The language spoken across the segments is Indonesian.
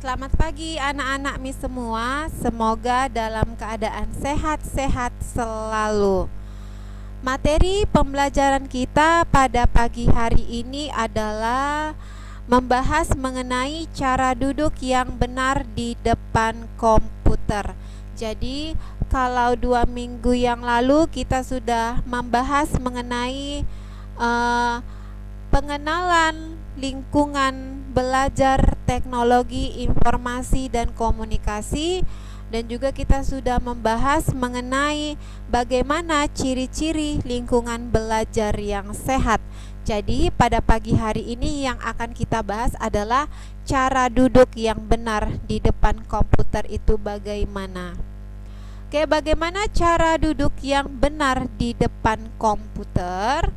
Selamat pagi anak-anak Miss semua. Semoga dalam keadaan sehat-sehat selalu. Materi pembelajaran kita pada pagi hari ini adalah membahas mengenai cara duduk yang benar di depan komputer. Jadi, kalau 2 minggu yang lalu kita sudah membahas mengenai pengenalan lingkungan belajar teknologi informasi dan komunikasi, dan juga kita sudah membahas mengenai bagaimana ciri-ciri lingkungan belajar yang sehat. Jadi pada pagi hari ini yang akan kita bahas adalah cara duduk yang benar di depan komputer itu bagaimana. Oke, bagaimana cara duduk yang benar di depan komputer?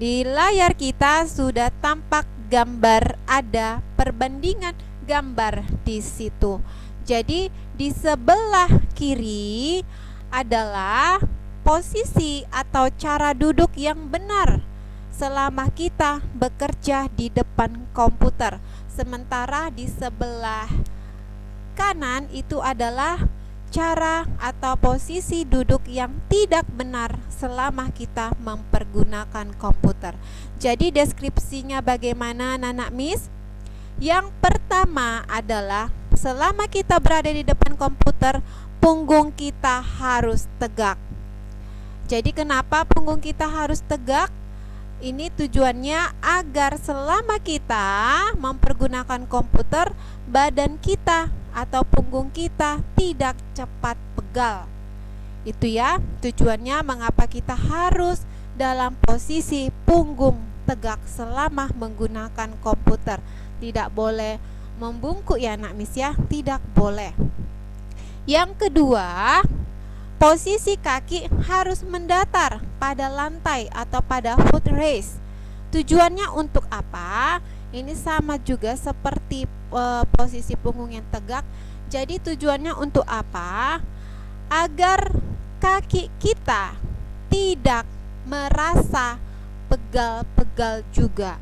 Di layar kita sudah tampak gambar, ada perbandingan gambar di situ. Jadi di sebelah kiri adalah posisi atau cara duduk yang benar selama kita bekerja di depan komputer. Sementara di sebelah kanan itu adalah cara atau posisi duduk yang tidak benar selama kita mempergunakan komputer. Jadi deskripsinya bagaimana anak-anak Miss? Yang pertama adalah selama kita berada di depan komputer, punggung kita harus tegak. Jadi kenapa punggung kita harus tegak? Ini tujuannya agar selama kita mempergunakan komputer, badan kita atau punggung kita tidak cepat pegal. Itu ya tujuannya mengapa kita harus dalam posisi punggung tegak selama menggunakan komputer. Tidak boleh membungkuk ya anak Miss ya, tidak boleh. Yang kedua, posisi kaki harus mendatar pada lantai atau pada footrest. Tujuannya untuk apa? Ini sama juga seperti posisi punggung yang tegak. Jadi tujuannya untuk apa? Agar kaki kita tidak merasa pegal-pegal juga.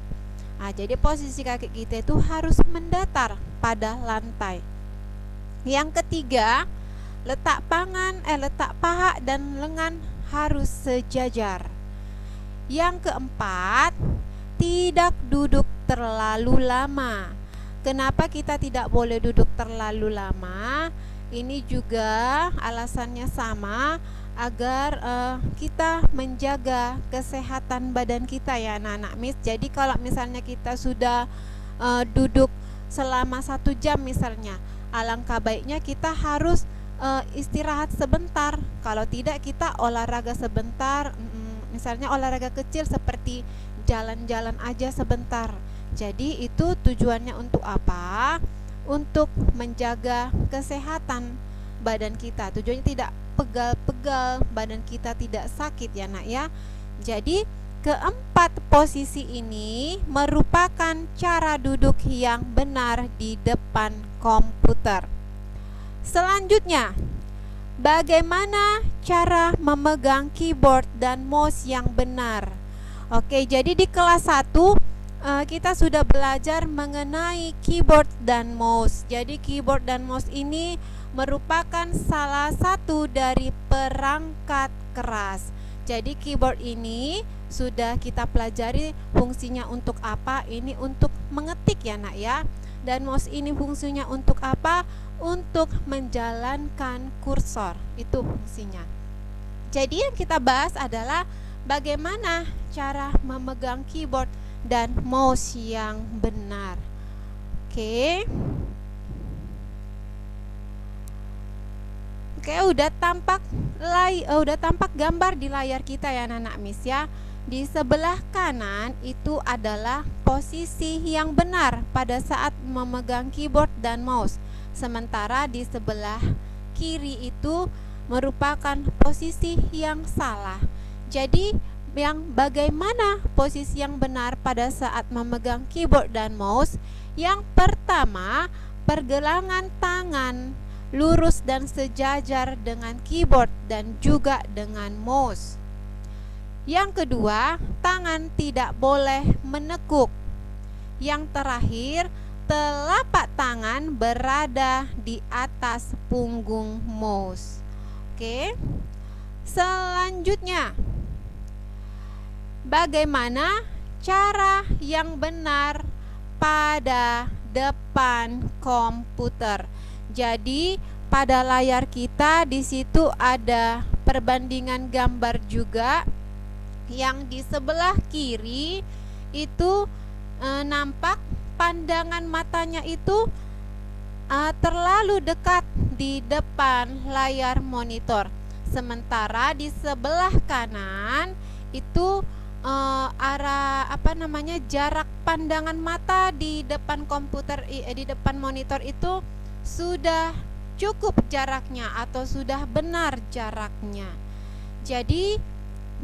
Nah, jadi posisi kaki kita itu harus mendatar pada lantai. Yang ketiga, letak paha dan lengan harus sejajar. Yang keempat, tidak duduk terlalu lama. Kenapa kita tidak boleh duduk terlalu lama? Ini juga alasannya sama, agar kita menjaga kesehatan badan kita ya anak-anak Miss. Jadi kalau misalnya kita sudah duduk selama 1 jam misalnya, alangkah baiknya kita harus istirahat sebentar. Kalau tidak, kita olahraga sebentar, misalnya olahraga kecil seperti jalan-jalan aja sebentar. Jadi itu tujuannya untuk apa? Untuk menjaga kesehatan badan kita. Tujuannya tidak pegal-pegal, badan kita tidak sakit ya nak ya. Jadi keempat posisi ini merupakan cara duduk yang benar di depan komputer. Selanjutnya, bagaimana cara memegang keyboard dan mouse yang benar? Oke, jadi di kelas 1 kita sudah belajar mengenai keyboard dan mouse. Jadi keyboard dan mouse ini merupakan salah satu dari perangkat keras. Jadi keyboard ini sudah kita pelajari fungsinya untuk apa. Ini untuk mengetik ya nak ya. Dan mouse ini fungsinya untuk apa? Untuk menjalankan kursor. Itu fungsinya. Jadi yang kita bahas adalah bagaimana cara memegang keyboard dan mouse yang benar. Oke, udah tampak gambar di layar kita ya anak-anak Miss ya. Di sebelah kanan itu adalah posisi yang benar pada saat memegang keyboard dan mouse. Sementara di sebelah kiri itu merupakan posisi yang salah. Jadi bagaimana posisi yang benar pada saat memegang keyboard dan mouse? Yang pertama, pergelangan tangan lurus dan sejajar dengan keyboard dan juga dengan mouse. Yang kedua, tangan tidak boleh menekuk. Yang terakhir, telapak tangan berada di atas punggung mouse. Oke. Selanjutnya, bagaimana cara yang benar pada depan komputer? Jadi pada layar kita di situ ada perbandingan gambar juga. Yang di sebelah kiri itu nampak pandangan matanya itu terlalu dekat di depan layar monitor. Sementara di sebelah kanan itu jarak pandangan mata di depan komputer di depan monitor itu sudah cukup jaraknya atau sudah benar jaraknya. Jadi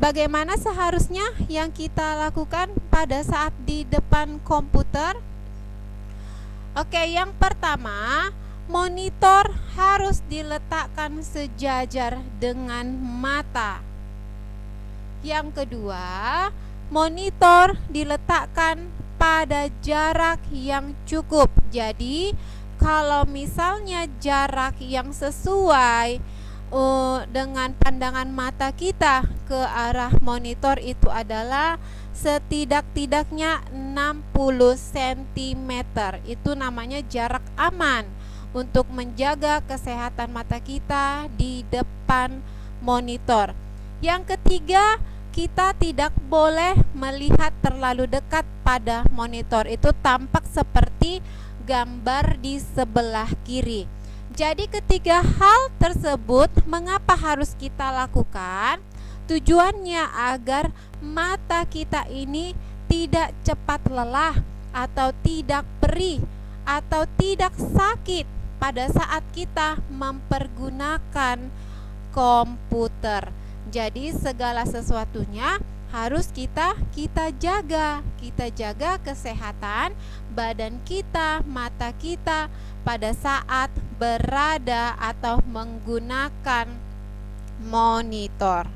bagaimana seharusnya yang kita lakukan pada saat di depan komputer? Oke, yang pertama, monitor harus diletakkan sejajar dengan mata. Yang kedua, monitor diletakkan pada jarak yang cukup. Jadi, kalau misalnya jarak yang sesuai dengan pandangan mata kita ke arah monitor itu adalah setidak-tidaknya 60 cm. Itu namanya jarak aman untuk menjaga kesehatan mata kita di depan monitor. Yang ketiga, kita tidak boleh melihat terlalu dekat pada monitor. Itu tampak seperti gambar di sebelah kiri. Jadi ketiga hal tersebut mengapa harus kita lakukan? Tujuannya agar mata kita ini tidak cepat lelah atau tidak perih atau tidak sakit pada saat kita mempergunakan komputer. Jadi segala sesuatunya harus kita jaga. Kita jaga kesehatan badan kita, mata kita pada saat berada atau menggunakan monitor.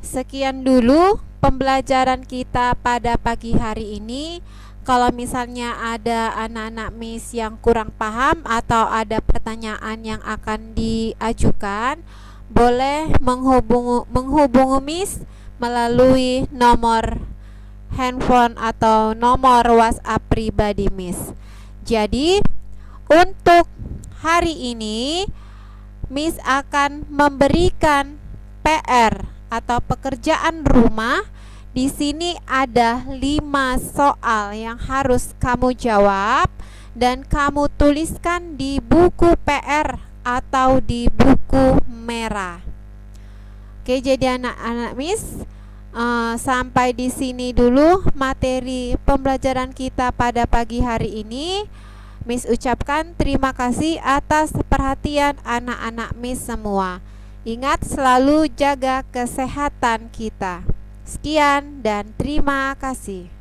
Sekian dulu pembelajaran kita pada pagi hari ini. Kalau misalnya ada anak-anak Miss yang kurang paham atau ada pertanyaan yang akan diajukan, boleh menghubungi Miss melalui nomor handphone atau nomor WhatsApp pribadi Miss. Jadi untuk hari ini Miss akan memberikan PR atau pekerjaan rumah. Di sini ada 5 soal yang harus kamu jawab dan kamu tuliskan di buku PR atau di buku merah. Oke, jadi anak-anak Miss, sampai di sini dulu materi pembelajaran kita pada pagi hari ini. Miss ucapkan terima kasih atas perhatian anak-anak Miss semua. Ingat selalu jaga kesehatan kita. Sekian dan terima kasih.